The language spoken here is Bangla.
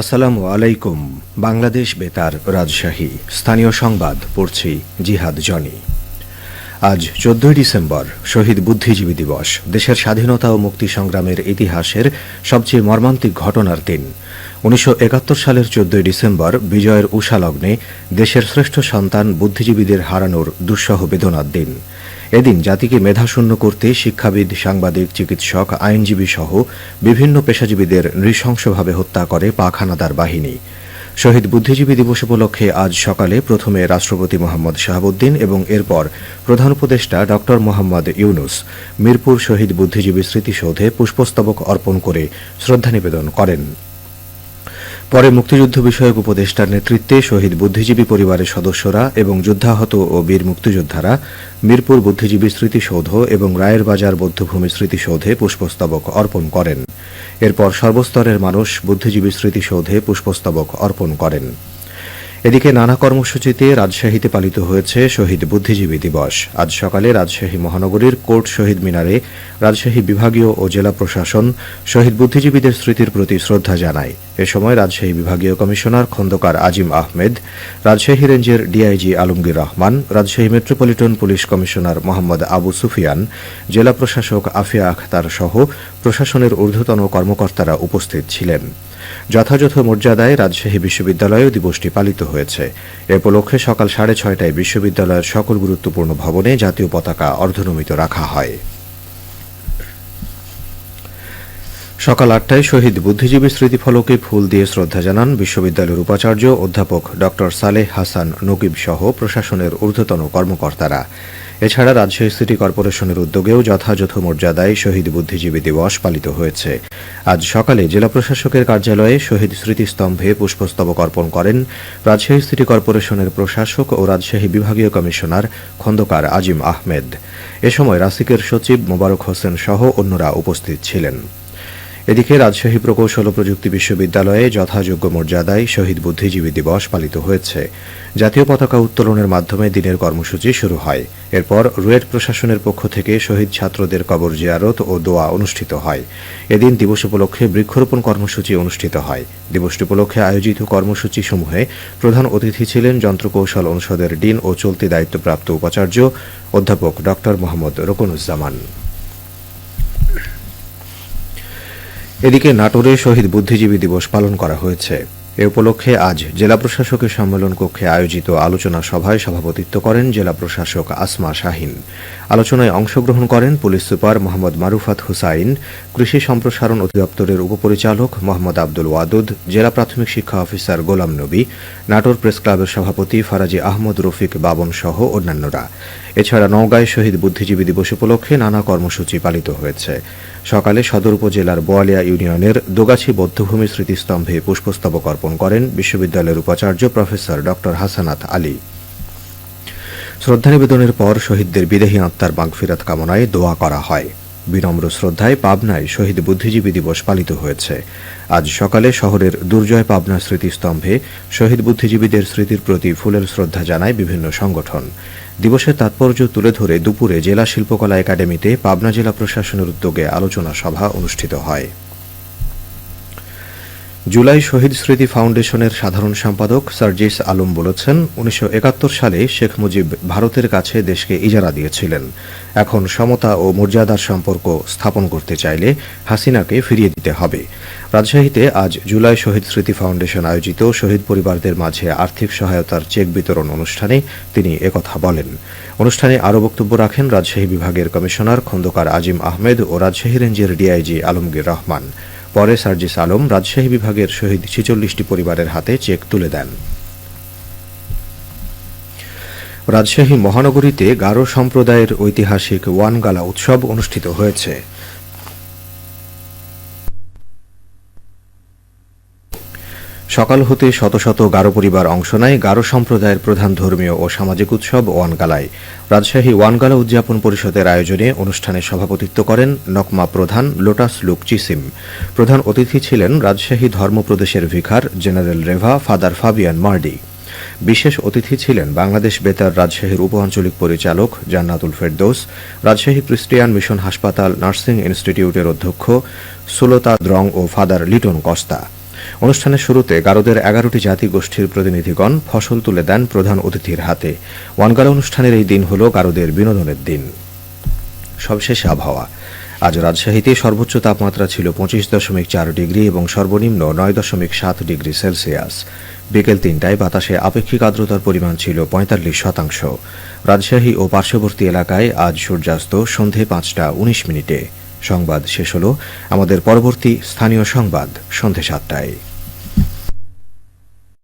আসসালামু আলাইকুম। বাংলাদেশ বেতার রাজশাহী স্থানীয় সংবাদ পড়ছি জিহাদ জনি। আজ 14 ডিসেম্বর শহীদ বুদ্ধিজীবী দিবস। দেশের স্বাধীনতা ও মুক্তি সংগ্রামের ইতিহাসের সবচেয়ে মর্মান্তিক ঘটনার দিন। 1971 সালের 14 ডিসেম্বর বিজয়ের উষালগ্নে দেশের শ্রেষ্ঠ সন্তান বুদ্ধিজীবীদের হারানোর দুঃসহ বেদনার দিন। এদিন জাতিকে মেধাশূন্য করতে শিক্ষাবিদ, সাংবাদিক, চিকিৎসক, আইনজীবী সহ বিভিন্ন পেশাজীবীদের নৃশংসভাবে হত্যা করে পাক হানাদার বাহিনী। শহীদ বুদ্ধিজীবী দিবস উপলক্ষে আজ সকালে প্রথমে রাষ্ট্রপতি মোহাম্মদ শাহাবুদ্দিন এবং এরপর প্রধান উপদেষ্টা ড মোহাম্মদ ইউনুস মিরপুর শহীদ বুদ্ধিজীবী স্মৃতিসৌধে পুষ্পস্তবক অর্পণ করে শ্রদ্ধা নিবেদন করেন। পরে মুক্তিযুদ্ধ বিষয়ক উপদেষ্টার নেতৃত্বে শহীদ বুদ্ধিজীবী পরিবারের সদস্যরা এবং যুদ্ধাহত ও বীর মুক্তিযোদ্ধারা মিরপুর বুদ্ধিজীবী স্মৃতিসৌধ এবং রায়ের বাজার বৌদ্ধভূমি স্মৃতিসৌধে পুষ্পস্তবক অর্পণ করেন। এরপর সর্বস্তরের মানুষ বুদ্ধিজীবী স্মৃতিসৌধে পুষ্পস্তবক অর্পণ করেন। এদিকে নানা কর্মসূচিতে রাজশাহীতে পালিত হয়েছে শহীদ বুদ্ধিজীবী দিবস। আজ সকালে রাজশাহী মহানগরীর কোর্ট শহীদ মিনারে রাজশাহী বিভাগীয় ও জেলা প্রশাসন শহীদ বুদ্ধিজীবীদের স্মৃতির প্রতি শ্রদ্ধা জানায়। এ সময় রাজশাহী বিভাগীয় কমিশনার খন্দকার আজিম আহমেদ, রাজশাহী রেঞ্জের DIG Alamgir Rahman, Rajshahi metropolitan police commissioner Mohammad Abu Sufian, জেলা প্রশাসক আফিয়া আখতার সহ প্রশাসনের ঊর্ধ্বতন কর্মকর্তারা উপস্থিত ছিলেন। যথাযথ মর্যাদায় রাজশাহী বিশ্ববিদ্যালয়েও দিবসটি পালিত হয়েছে। এ উপলক্ষে সকাল 6:30টায় বিশ্ববিদ্যালয়ের সকল গুরুত্বপূর্ণ ভবনে জাতীয় পতাকা অর্ধনমিত রাখা হয়। সকাল 8টায় শহীদ বুদ্ধিজীবী স্মৃতিফলকে ফুল দিয়ে শ্রদ্ধা জানান বিশ্ববিদ্যালয়ের উপাচার্য অধ্যাপক ড সালেহ হাসান নকিব সহ প্রশাসনের ঊর্ধ্বতন কর্মকর্তারা। এছাড়া রাজশাহী সিটি কর্পোরেশনের উদ্যোগেও যথাযথ মর্যাদায় শহীদ বুদ্ধিজীবী দিবস পালিত হয়েছে। আজ সকালে জেলা প্রশাসকের কার্যালয়ে শহীদ স্মৃতিস্তম্ভে পুষ্পস্তবক অর্পণ করেন রাজশাহী সিটি কর্পোরেশনের প্রশাসক ও রাজশাহী বিভাগীয় কমিশনার খন্দকার আজিম আহমেদ। এ সময় রাসিকের সচিব মোবারক হোসেন সহ অন্যরা উপস্থিত ছিলেন। এদিকে রাজশাহী প্রকৌশল ও প্রযুক্তি বিশ্ববিদ্যালয়ে যথাযোগ্য মর্যাদায় শহীদ বুদ্ধিজীবী দিবস পালিত হয়েছে। জাতীয় পতাকা উত্তোলনের মাধ্যমে দিনের কর্মসূচি শুরু হয়। এরপর রুয়েট প্রশাসনের পক্ষ থেকে শহীদ ছাত্রদের কবর জিয়ারত ও দোয়া অনুষ্ঠিত হয়। এদিন দিবস উপলক্ষে বৃক্ষরোপণ কর্মসূচি অনুষ্ঠিত হয়। দিবসটি উপলক্ষে আয়োজিত কর্মসূচিসমূহে প্রধান অতিথি ছিলেন যন্ত্রকৌশল অনুষদের ডিন ও চলতি দায়িত্বপ্রাপ্ত উপাচার্য অধ্যাপক ড মোহাম্মদ রোকনুজ্জামান। এদিকে নাটোরে শহীদ বুদ্ধিজীবী দিবস পালন করা হয়েছে। এ উপলক্ষে আজ জেলা প্রশাসকের সম্মেলন কক্ষে আয়োজিত আলোচনা সভায় সভাপতিত্ব করেন জেলা প্রশাসক আসমা শাহিন। আলোচনায় অংশগ্রহণ করেন পুলিশ সুপার মোহাম্মদ মারুফাত হুসাইন, কৃষি সম্প্রসারণ অধিদপ্তরের উপপরিচালক মোহাম্মদ আব্দুল ওয়াদুদ, জেলা প্রাথমিক শিক্ষা অফিসার গোলাম নবী, নাটোর প্রেস ক্লাবের সভাপতি ফারাজি আহমদ রফিক বাবন সহ অন্যান্যরা। এছাড়া নওগাঁয় শহীদ বুদ্ধিজীবী দিবস উপলক্ষে নানা কর্মসূচি পালিত হয়েছে। সকালে সদর উপজেলার বোয়ালিয়া ইউনিয়নের দোগাছি বৌদ্ধভূমি স্মৃতিস্তম্ভে পুষ্পস্তবক অর্পণ করেন বিশ্ববিদ্যালয়ের উপাচার্য প্রফেসর ড হাসানাত আলী। শ্রদ্ধা নিবেদনের পর শহীদদের বিদেহী আত্মার মাগফিরাত কামনায় দোয়া করা হয়। বিনম্র শ্রদ্ধায় পাবনায় শহীদ বুদ্ধিজীবী দিবস পালিত হয়েছে। আজ সকালে শহরের দুর্জয় পাবনা স্মৃতিস্তম্ভে শহীদ বুদ্ধিজীবীদের স্মৃতির প্রতি ফুলের শ্রদ্ধা জানায় বিভিন্ন সংগঠন। দিবসের তাৎপর্য তুলে ধরে দুপুরে জেলা শিল্পকলা একাডেমিতে পাবনা জেলা প্রশাসনের উদ্যোগে আলোচনা সভা অনুষ্ঠিত হয়। জুলাই শহীদ স্মৃতি ফাউন্ডেশনের সাধারণ সম্পাদক সার্জিস আলম বলেছেন, 1971 সালে শেখ মুজিব ভারতের কাছে দেশকে ইজারা দিয়েছিলেন। এখন সমতা ও মর্যাদার সম্পর্ক স্থাপন করতে চাইলে হাসিনাকে ফিরিয়ে দিতে হবে। রাজশাহীতে আজ জুলাই শহীদ স্মৃতি ফাউন্ডেশন আয়োজিত শহীদ পরিবারদের মাঝে আর্থিক সহায়তার চেক বিতরণ অনুষ্ঠানে তিনি একথা বলেন। অনুষ্ঠানে আরও বক্তব্য রাখেন রাজশাহী বিভাগের কমিশনার খন্দকার আজিম আহমেদ ও রাজশাহী রেঞ্জের ডিআইজি আলমগীর রহমান। পরে সার্জিস আলম রাজশাহী বিভাগের শহীদ 46টি পরিবারের হাতে চেক তুলে দেন। রাজশাহী মহানগরীতে গারো সম্প্রদায়ের ঐতিহাসিক ওয়ানগালা উৎসব অনুষ্ঠিত হয়েছে। সকাল হতে শত শত গারো পরিবার অংশ নেয় গারো সম্প্রদায়ের প্রধান ধর্মীয় ও সামাজিক উৎসব ওয়ানগালায়। রাজশাহী ওয়ানগালা উদযাপন পরিষদের আয়োজনে অনুষ্ঠানে সভাপতিত্ব করেন নকমা প্রধান লোটাস লুক চিসিম। প্রধান অতিথি ছিলেন Rajshahi ধর্মপ্রদেশের ভিখার general রেভা father Fabien Mardi. বিশেষ অতিথি ছিলেন বাংলাদেশ বেতার রাজশাহীর উপ আঞ্চলিক পরিচালক জান্নাতুল ফেরদৌস, রাজশাহী ক্রিস্টিয়ান মিশন হাসপাতাল নার্সিং ইনস্টিটিউটের অধ্যক্ষ সুলতা দ্রং ও ফাদার লিটন কস্তা। অনুষ্ঠানের শুরুতে গারোদের 11টি জাতিগোষ্ঠীর প্রতিনিধিগণ ফসল তুলে দেন প্রধান অতিথির হাতে। ওয়ানগালা অনুষ্ঠানের এই দিন হল গারোদের বিনোদনের দিন। সবশেষে আবহাওয়া। আজ রাজশাহীতে সর্বোচ্চ তাপমাত্রা ছিল 25.4 ডিগ্রি এবং সর্বনিম্ন 9.7 ডিগ্রি সেলসিয়াস। বিকেল 3টায় বাতাসে আপেক্ষিক আর্দ্রতার পরিমাণ ছিল 45%। রাজশাহী ও পার্শ্ববর্তী এলাকায় আজ সূর্যাস্ত সন্ধে 5টা 19 মিনিটে। সংবাদ শেষ হল। আমাদের পরবর্তী স্থানীয় সংবাদ সন্ধে 7টায়।